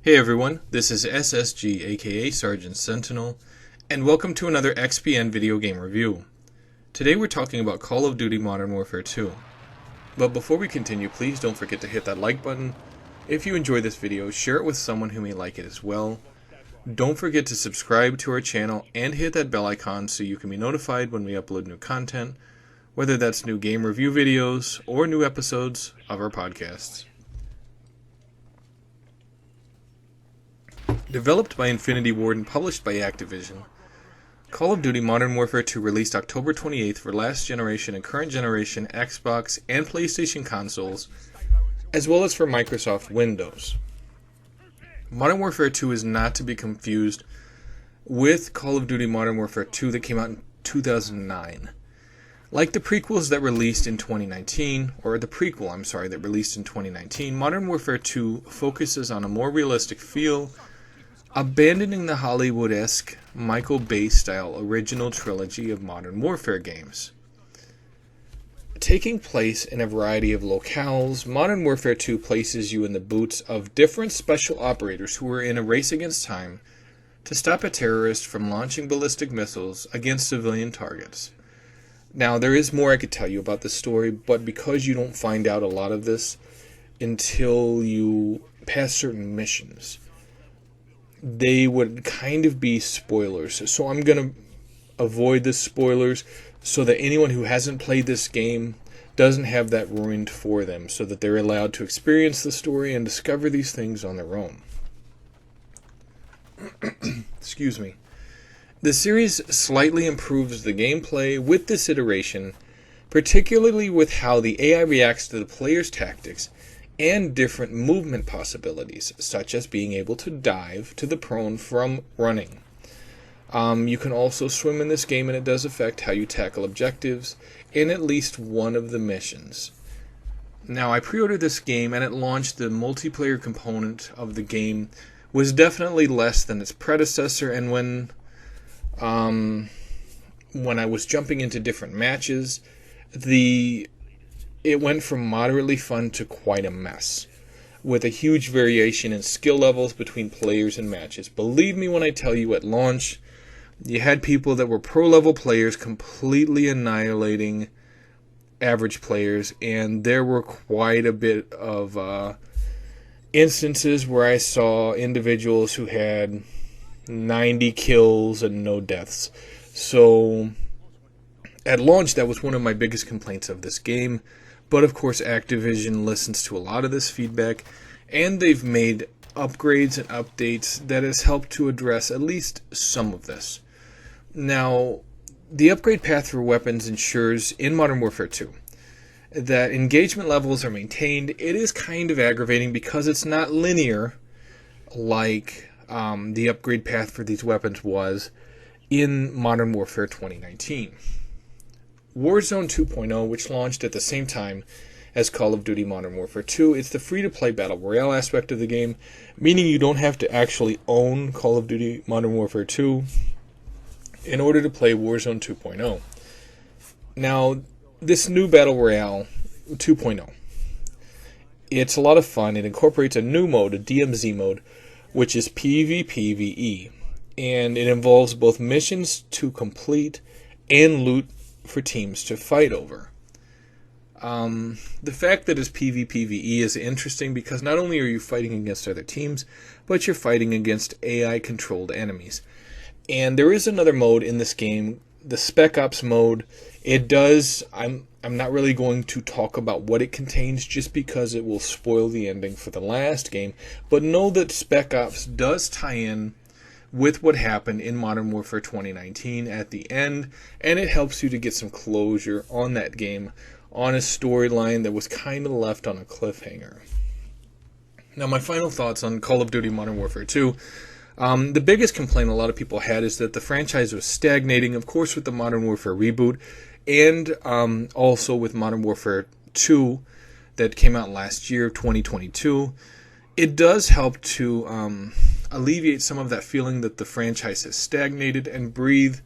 Hey everyone, this is SSG aka Sergeant Sentinel, and welcome to another XPN video game review. Today we're talking about Call of Duty Modern Warfare 2. But before we continue, please don't forget to hit that like button. If you enjoy this video, share it with someone who may like it as well. Don't forget to subscribe to our channel and hit that bell icon so you can be notified when we upload new content, whether that's new game review videos or new episodes of our podcasts. Developed by Infinity Ward and published by Activision, Call of Duty Modern Warfare 2 released October 28th for last generation and current generation Xbox and PlayStation consoles, as well as for Microsoft Windows. Modern Warfare 2 is not to be confused with Call of Duty Modern Warfare 2 that came out in 2009. Like the prequels that released in 2019, that released in 2019, Modern Warfare 2 focuses on a more realistic feel, abandoning the Hollywood-esque Michael Bay-style original trilogy of Modern Warfare games. Taking place in a variety of locales, Modern Warfare 2 places you in the boots of different special operators who are in a race against time to stop a terrorist from launching ballistic missiles against civilian targets. Now, there is more I could tell you about this story, but because you don't find out a lot of this until you pass certain missions, they would kind of be spoilers. So I'm going to avoid the spoilers so that anyone who hasn't played this game doesn't have that ruined for them, so that they're allowed to experience the story and discover these things on their own. Excuse me. The series slightly improves the gameplay with this iteration, particularly with how the AI reacts to the player's tactics and different movement possibilities, such as being able to dive to the prone from running. You can also swim in this game, and it does affect how you tackle objectives in at least one of the missions. Now, I pre-ordered this game, and at launch, the multiplayer component of the game was definitely less than its predecessor, and when I was jumping into different matches, it went from moderately fun to quite a mess, with a huge variation in skill levels between players and matches. Believe me when I tell you, at launch, you had people that were pro-level players completely annihilating average players, and there were quite a bit of instances where I saw individuals who had 90 kills and no deaths. So, at launch, that was one of my biggest complaints of this game. But of course, Activision listens to a lot of this feedback, and they've made upgrades and updates that has helped to address at least some of this. Now, the upgrade path for weapons ensures, in Modern Warfare 2, that engagement levels are maintained. It is kind of aggravating because it's not linear like the upgrade path for these weapons was in Modern Warfare 2019. Warzone 2.0, which launched at the same time as Call of Duty Modern Warfare 2, it's the free-to-play Battle Royale aspect of the game, meaning you don't have to actually own Call of Duty Modern Warfare 2 in order to play Warzone 2.0. Now, this new Battle Royale 2.0, it's a lot of fun. It incorporates a new mode, a DMZ mode, which is PvPvE, and it involves both missions to complete and loot for teams to fight over. The fact that it's PvPvE is interesting because not only are you fighting against other teams, but you're fighting against AI-controlled enemies. And there is another mode in this game, the Spec Ops Mode. It does, I'm not really going to talk about what it contains just because it will spoil the ending for the last game, but know that Spec Ops does tie in with what happened in Modern Warfare 2019 at the end, and it helps you to get some closure on that game, on a storyline that was kind of left on a cliffhanger. Now, my final thoughts on Call of Duty Modern Warfare 2. The biggest complaint a lot of people had is that the franchise was stagnating, of course, with the Modern Warfare reboot, and also with Modern Warfare 2 that came out last year, 2022. It does help to alleviate some of that feeling that the franchise has stagnated and breathe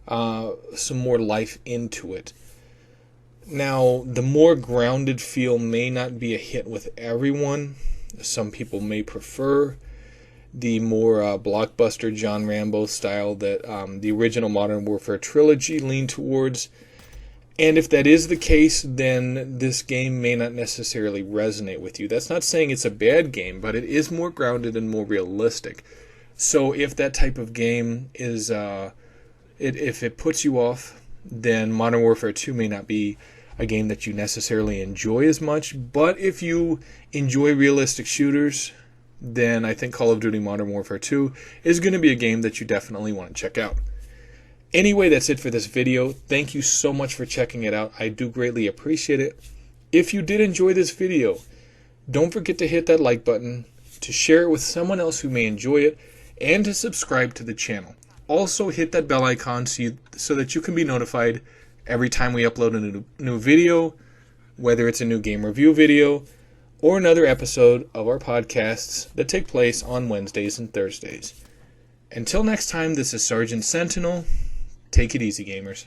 some more life into it. Now, the more grounded feel may not be a hit with everyone. Some people may prefer the more blockbuster John Rambo style that the original Modern Warfare trilogy leaned towards. And if that is the case, then this game may not necessarily resonate with you. That's not saying it's a bad game, but it is more grounded and more realistic. So if that type of game is, if it puts you off, then Modern Warfare 2 may not be a game that you necessarily enjoy as much. But if you enjoy realistic shooters, then I think Call of Duty Modern Warfare 2 is going to be a game that you definitely want to check out. Anyway, that's it for this video. Thank you so much for checking it out. I do greatly appreciate it. If you did enjoy this video, don't forget to hit that like button, to share it with someone else who may enjoy it, and to subscribe to the channel. Also hit that bell icon so that you can be notified every time we upload a new video, whether it's a new game review video or another episode of our podcasts that take place on Wednesdays and Thursdays. Until next time, this is Sergeant Sentinel. Take it easy, gamers.